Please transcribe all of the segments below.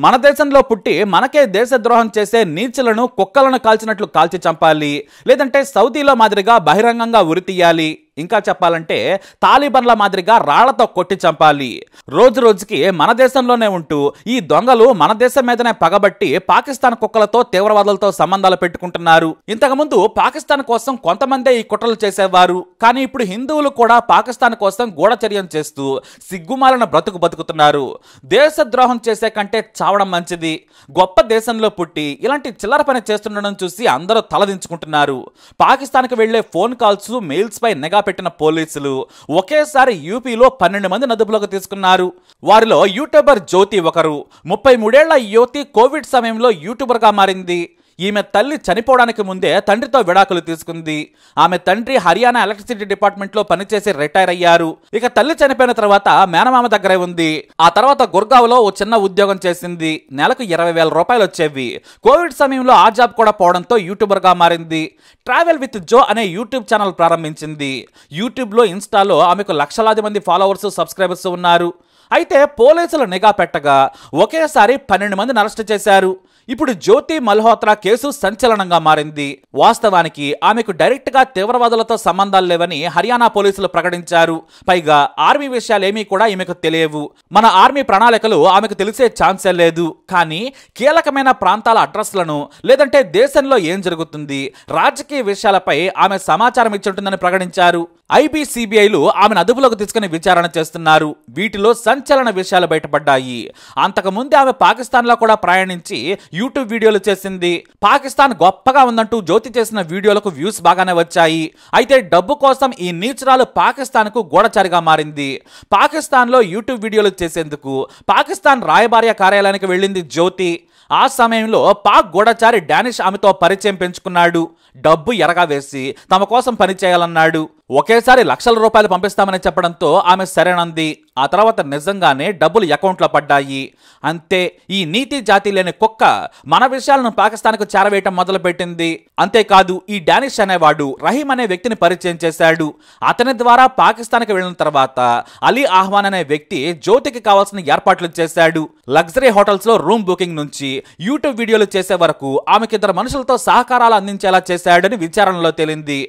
మన దేశంలో పుట్టి మనకే దేశద్రోహం చేసే నీచులను కుక్కలను కాల్చినట్లు కాల్చి చంపాలి, లేదంటే సౌదీలో మాదిరిగా బహిరంగంగా ఉరితీయాలి, ఇంకా చెప్పాలంటే తాలిబన్ల మాదిరిగా రాళ్లతో కొట్టి చంపాలి. రోజు రోజుకి మన దేశంలోనే ఉంటూ ఈ దొంగలు మన దేశం మీదనే పగబట్టి పాకిస్తాన్ కుక్కలతో తీవ్రవాదులతో సంబంధాలు పెట్టుకుంటున్నారు. ఇంతకుముందు పాకిస్తాన్ కోసం కొంతమందే ఈ కుట్రలు చేసేవారు, కానీ ఇప్పుడు హిందువులు కూడా పాకిస్తాన్ కోసం గూఢచర్యం చేస్తూ సిగ్గుమాలిన బ్రతుకు బతుకుతున్నారు. దేశద్రోహం చేసే కంటే చావడం మంచిది. గొప్ప దేశంలో పుట్టి ఇలాంటి చిల్లర పని చేస్తుండడం చూసి అందరూ తలదించుకుంటున్నారు. పాకిస్తాన్కి వెళ్లే ఫోన్ కాల్స్, మెయిల్స్ పై నిఘా పెట్టిన పోలీసులు ఒకేసారి యూపీలో 12 మంది అదుపులోకి తీసుకున్నారు. వారిలో యూట్యూబర్ జ్యోతి ఒకరు. 33 ఏళ్ల యువతి కోవిడ్ సమయంలో యూట్యూబర్ గా మారింది. ఈమె తల్లి చనిపోవడానికి ముందే తండ్రితో విడాకులు తీసుకుంది. ఆమె తండ్రి హర్యానా ఎలక్ట్రిసిటీ డిపార్ట్మెంట్ లో పనిచేసి రిటైర్ అయ్యారు. ఇక తల్లి చనిపోయిన తర్వాత మేనమామ దగ్గరే ఉంది. ఆ తర్వాత గుర్గావ్లో ఓ చిన్న ఉద్యోగం చేసింది. నెలకు 20,000 రూపాయలు వచ్చేవి. కోవిడ్ సమయంలో ఆ జాబ్ కూడా పోవడంతో యూట్యూబర్ గా మారింది. ట్రావెల్ విత్ జో అనే యూట్యూబ్ ఛానల్ ప్రారంభించింది. యూట్యూబ్ లో, ఇన్స్టాలో ఆమెకు లక్షలాది మంది ఫాలోవర్స్, సబ్స్క్రైబర్స్ ఉన్నారు. అయితే పోలీసులు నిఘా పెట్టగా ఒకేసారి 12 మందిని అరెస్ట్ చేశారు. ఇప్పుడు జ్యోతి మల్హోత్రా కేసు సంచలనంగా మారింది. వాస్తవానికి ఆమెకు డైరెక్ట్ గా తీవ్రవాదులతో సంబంధాలు లేవని హర్యానా పోలీసులు ప్రకటించారు. పైగా ఆర్మీ విషయాలేమీ కూడా ఈమెకు తెలియవు. మన ఆర్మీ ప్రణాళికలు ఆమెకు తెలిసే ఛాన్సే లేదు. కానీ కీలకమైన ప్రాంతాల అడ్రస్లను, లేదంటే దేశంలో ఏం జరుగుతుంది, రాజకీయ విషయాలపై ఆమె సమాచారం ఇచ్చుంటుందని ప్రకటించారు. ఐబీసీబీఐలు ఆమెను అదుపులోకి తీసుకుని విచారణ చేస్తున్నారు. వీటిలో సంచలన విషయాలు బయటపడ్డాయి. అంతకుముందే ఆమె పాకిస్తాన్ లో కూడా ప్రయాణించి యూట్యూబ్ వీడియోలు చేసింది. పాకిస్తాన్ గొప్పగా ఉందంటూ జ్యోతి చేసిన వీడియోలకు వ్యూస్ బాగానే వచ్చాయి. అయితే డబ్బు కోసం ఈ నీచురాలు పాకిస్తాన్ కు గూఢచారిగా మారింది. పాకిస్తాన్ లో యూట్యూబ్ వీడియోలు చేసేందుకు పాకిస్తాన్ రాయబార్య కార్యాలయానికి వెళ్ళింది జ్యోతి. ఆ సమయంలో పాక్ గూఢచారి డానిష్ ఆమెతో పరిచయం పెంచుకున్నాడు. డబ్బు ఎరగా వేసి తమ కోసం పనిచేయాలన్నాడు. ఒకేసారి లక్షల రూపాయలు పంపిస్తామని చెప్పడంతో ఆమె సరేనంది. ఆ తర్వాత నిజంగానే డబ్బులు అకౌంట్లో పడ్డాయి. అంతే, ఈ నీతి జాతి లేని కుక్క మన విషయాలను పాకిస్తాన్కు చేరవేయటం మొదలుపెట్టింది. అంతేకాదు, ఈ డానిష్ అనేవాడు రహీం అనే వ్యక్తిని పరిచయం చేశాడు. అతని ద్వారా పాకిస్తాన్కి వెళ్ళిన తర్వాత అలీ ఆహ్వాన్ అనే వ్యక్తి జ్యోతికి కావాల్సిన ఏర్పాట్లు చేశాడు. లగ్జరీ హోటల్స్ లో రూమ్ బుకింగ్ నుంచి యూట్యూబ్ వీడియోలు చేసే వరకు ఆమెకి 2 మనుషులతో సహకారాలు అందించేలా చేశాడని విచారణలో తేలింది.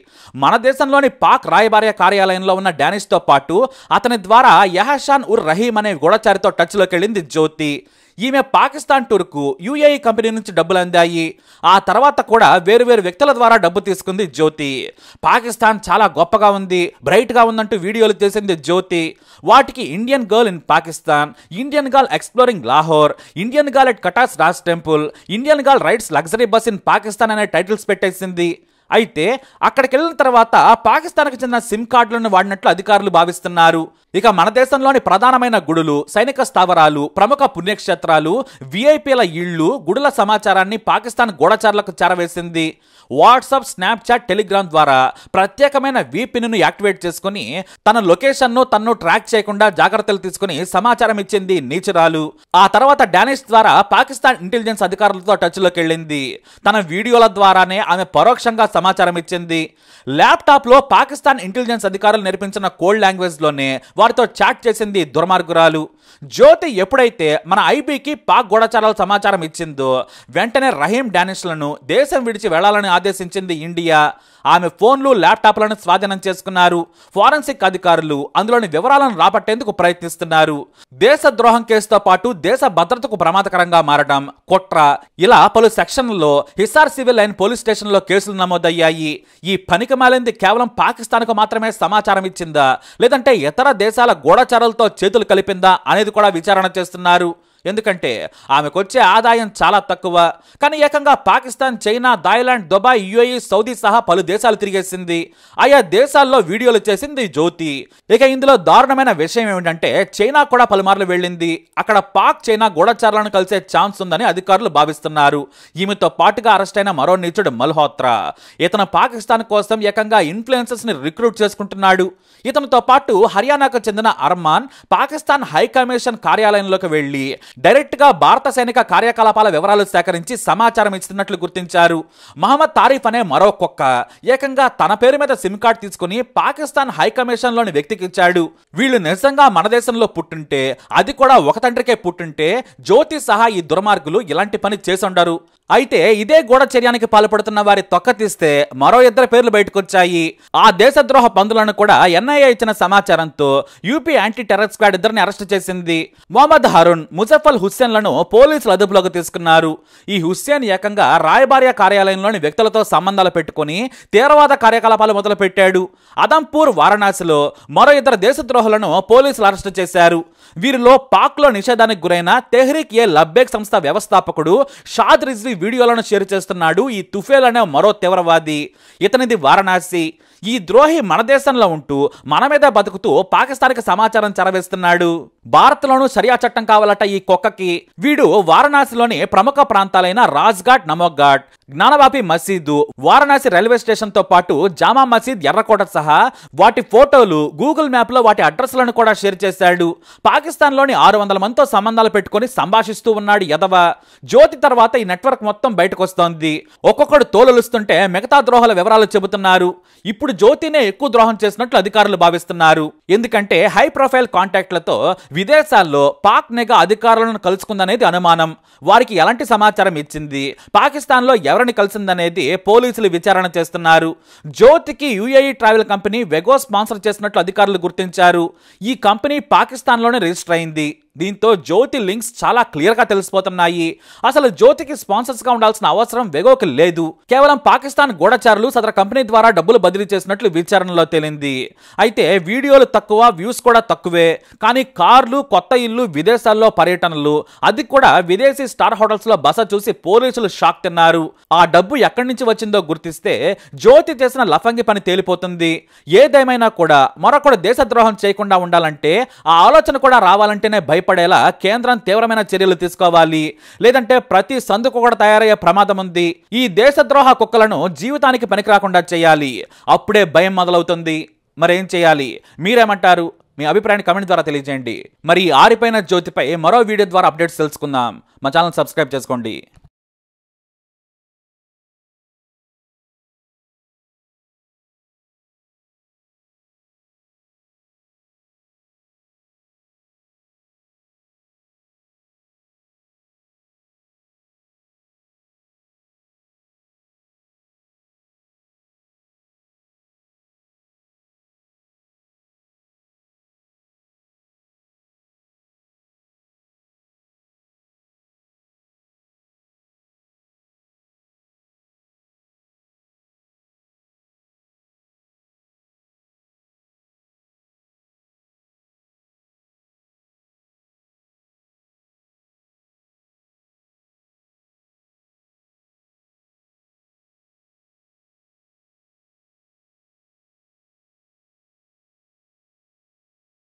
మన దేశంలోని పాక్ రాయబార్య కార్యాలయంలో ఉన్న డానిష్ తో పాటు అతని ద్వారా యహషాన్ ఉర్ రహీం అనే గూఢచారితో టచ్ లోకి వెళ్ళింది జ్యోతి. ఈమె పాకిస్తాన్ టూర్కు యుఏఈ కంపెనీ నుంచి డబ్బులు అందాయి. ఆ తర్వాత కూడా వేరువేరు వ్యక్తుల ద్వారా డబ్బు తీసుకుంది జ్యోతి. పాకిస్తాన్ చాలా గొప్పగా ఉంది, బ్రైట్ గా ఉందంటూ వీడియోలు చేసింది జ్యోతి. వాటికి Indian girl in Pakistan, Indian girl exploring Lahore, Indian girl at Katas Raj temple, Indian girl rides luxury bus in Pakistan అనే టైటిల్స్ పెట్టేసింది. అయితే అక్కడికి వెళ్ళిన తర్వాత పాకిస్తాన్కి చెందిన సిమ్ కార్డులను వాడినట్లు అధికారులు భావిస్తున్నారు. ఇక మన దేశంలోని ప్రధానమైన గుడులు, సైనిక స్థావరాలు, ప్రముఖ పుణ్యక్షేత్రాలు, విఐపీల ఇళ్లు, గుడుల సమాచారాన్ని పాకిస్తాన్ గూఢచారులకు చేరవేసింది. వాట్సాప్, స్నాప్చాట్, టెలిగ్రామ్ ద్వారా ప్రత్యేకమైన VPNను యాక్టివేట్ చేసుకుని తన లొకేషన్ను తన్ను ట్రాక్ చేయకుండా జాగ్రత్తలు తీసుకుని సమాచారం ఇచ్చింది నీచురాలు. ఆ తర్వాత డానిష్ ద్వారా పాకిస్తాన్ ఇంటెలిజెన్స్ అధికారులతో టచ్లోకి వెళ్ళింది. తన వీడియోల ద్వారానే ఆమె పరోక్షంగా సమాచారం ఇచ్చింది. ల్యాప్టాప్ లో పాకిస్తాన్ ఇంటెలిజెన్స్ అధికారులు నేర్పించిన కోడ్ లాంగ్వేజ్ లోనే వారితో చాట్ చేసింది దుర్మార్గురాలు. జ్యోతి ఎప్పుడైతే మన ఐబీకి పాక్ గూఢచారాల సమాచారం ఇచ్చిందో వెంటనే రహీం, డానిష్లను దేశం విడిచి వెళ్లాలని ఆదేశించింది ఇండియా. ఆమె ఫోన్లు, ల్యాప్టాప్లను స్వాధీనం చేసుకున్నారు. ఫోరెన్సిక్ అధికారులు అందులోని వివరాలను రాబట్టేందుకు ప్రయత్నిస్తున్నారు. దేశద్రోహం కేసుతో పాటు దేశ భద్రతకు ప్రమాదకరంగా మారడం, కుట్ర, ఇలా పలు సెక్షన్లలో హిసార్ సివిల్ లైన్ పోలీస్ స్టేషన్లో కేసులు నమోదయ్యాయి. ఈ పనికిమాలింది కేవలం పాకిస్తాన్కు మాత్రమే సమాచారం ఇచ్చిందా, లేదంటే ఇతర దేశాల గూఢచారులతో చేతులు కలిపిందా అనేది కూడా విచారణ చేస్తున్నారు. ఎందుకంటే ఆమెకొచ్చే ఆదాయం చాలా తక్కువ. కానీ ఏకంగా Pakistan, China, Thailand, Dubai, UAE, Saudi సహా పలు దేశాలు తిరిగేసింది. ఆయా దేశాల్లో వీడియోలు చేసింది జ్యోతి. ఇక ఇందులో దారుణమైన విషయం ఏమిటంటే చైనా కూడా పలుమార్లు వెళ్ళింది. అక్కడ పాక్, చైనా గూఢచారులను కలిసే ఛాన్స్ ఉందని అధికారులు భావిస్తున్నారు. ఈమెతో పాటుగా అరెస్ట్ అయిన మరో నీచుడు మల్హోత్రా. ఇతను పాకిస్తాన్ కోసం ఏకంగా ఇన్ఫ్లుయెన్సర్స్ ని రిక్రూట్ చేసుకుంటున్నాడు. ఇతనితో పాటు హర్యానాకు చెందిన అర్మాన్ పాకిస్తాన్ హై కమిషన్ కార్యాలయంలోకి వెళ్లి డైరెక్ట్ గా భారత సైనిక కార్యకలాపాల వివరాలు సేకరించి సమాచారం ఇస్తున్నట్లు గుర్తించారు. మహమ్మద్ తారీఫ్ అనే మరో కుక్క ఏకంగా తన పేరు మీద సిమ్ కార్డ్ తీసుకుని పాకిస్తాన్ హైకమిషన్ లోని వ్యక్తికి ఇచ్చాడు. వీళ్ళు నిజంగా మన దేశంలో పుట్టుంటే, అది కూడా ఒక తండ్రికే పుట్టుంటే జ్యోతి సహా ఈ దుర్మార్గులు ఇలాంటి పని చేసుండరు. అయితే ఇదే గూఢచర్యానికి పాల్పడుతున్న వారి తొక్క తీస్తే మరో ఇద్దరు పేర్లు బయటకొచ్చాయి. ఆ దేశద్రోహ పందులను కూడా ఎన్ఐఏ ఇచ్చిన సమాచారంతో యూపీ యాంటీ టెర్రర్ స్క్వాడ్ ఇద్దరిని అరెస్ట్ చేసింది. మొహమ్మద్ హరుణ్, ముజఫల్ హుస్సేన్లను పోలీసులు అదుపులోకి తీసుకున్నారు. ఈ హుస్సేన్ ఏకంగా రాయబార్య కార్యాలయంలోని వ్యక్తులతో సంబంధాలు పెట్టుకుని తీవ్రవాద కార్యకలాపాలు మొదలు పెట్టాడు. అదంపూర్, వారణాసిలో మరో ఇద్దరు దేశద్రోహులను పోలీసులు అరెస్టు చేశారు. వీరిలో పాక్లో నిషేధానికి గురైన తెహ్రీక్ ఏ లబ్బేక్ సంస్థ వ్యవస్థాపకుడు షాద్ రిజ్వీ వీడియోలను షేర్ చేస్తున్నాడు. ఈ తుఫేల్ అనే మరో తీవ్రవాది, ఇతనిది వారణాసి. ఈ ద్రోహి మన దేశంలో ఉంటూ మన మీద బతుకుతూ పాకిస్తాన్కి సమాచారం చేరవేస్తున్నాడు. భారత్లోనూ షరియా చట్టం కావాలట ఈ కుక్కకి. వీడు వారణాసిలోని ప్రముఖ ప్రాంతాలైన రాజ్ఘాట్, నమోఘాట్, జ్ఞానవాపి మసీదు, వారణాసి రైల్వే స్టేషన్ తో పాటు జామా మసీద్, ఎర్రకోట సహా వాటి ఫోటోలు గూగుల్ మ్యాప్ లో వాటి అడ్రస్లను కూడా షేర్ చేశాడు. పాకిస్తాన్లోని 600 మందితో సంబంధాలు పెట్టుకుని సంభాషిస్తూ ఉన్నాడు యదవ. జ్యోతి తర్వాత ఈ నెట్వర్క్ మొత్తం బయటకు వస్తోంది. ఒక్కొక్కడు తోలుస్తుంటే మిగతా ద్రోహుల వివరాలు చెబుతున్నారు. ఇప్పుడు జ్యోతినే ఎక్కువ ద్రోహం చేసినట్లు అధికారులు భావిస్తున్నారు. ఎందుకంటే హై ప్రొఫైల్ కాంటాక్ట్లతో విదేశాల్లో పాక్ నిఘా అధికారులను కలుసుకుందనేది అనుమానం. వారికి ఎలాంటి సమాచారం ఇచ్చింది, పాకిస్తాన్లో ఎవరిని కలిసిందనేది పోలీసులు విచారణ చేస్తున్నారు. జ్యోతికి యుఏఈ ట్రావెల్ కంపెనీ వెగో స్పాన్సర్ చేసినట్లు అధికారులు గుర్తించారు. ఈ కంపెనీ పాకిస్తాన్లోనే రిజిస్టర్ అయింది. దీంతో జ్యోతి లింక్స్ చాలా క్లియర్గా తెలిసిపోతున్నాయి. అసలు జ్యోతికి స్పాన్సర్స్ గా ఉండాల్సిన అవసరం వెగోకి లేదు. కేవలం పాకిస్తాన్ గూఢచారులు సదరు కంపెనీ ద్వారా డబ్బులు బదిలీ చేసినట్లు విచారణలో తేలింది. అయితే వీడియోలు తక్కువ, వ్యూస్ కూడా తక్కువే. కానీ కార్లు, కొత్త ఇల్లు, విదేశాల్లో పర్యటనలు, అది కూడా విదేశీ స్టార్ హోటల్స్ లో బస చూసి పోలీసులు షాక్ తిన్నారు. ఆ డబ్బు ఎక్కడి నుంచి వచ్చిందో గుర్తిస్తే జ్యోతి చేసిన లఫంగి పని తేలిపోతుంది. ఏదేమైనా కూడా మరొకడు దేశద్రోహం చేయకుండా ఉండాలంటే, ఆ ఆలోచన కూడా రావాలంటేనే భయపడేలా కేంద్రం తీవ్రమైన చర్యలు తీసుకోవాలి. లేదంటే ప్రతి సందుకు కూడా తయారయ్యే ప్రమాదం ఉంది. ఈ దేశద్రోహ కుక్కలను జీవితానికి పనికిరాకుండా చేయాలి. అప్పుడే భయం మొదలవుతుంది. మరేం చేయాలి? మీరేమంటారు? మీ అభిప్రాయాన్ని కామెంట్ ద్వారా తెలియజేయండి. మరి ఆరిపోయిన జ్యోతిపై మరో వీడియో ద్వారా అప్డేట్స్ తెలుసుకుందాం. మా ఛానల్ సబ్స్క్రైబ్ చేసుకోండి.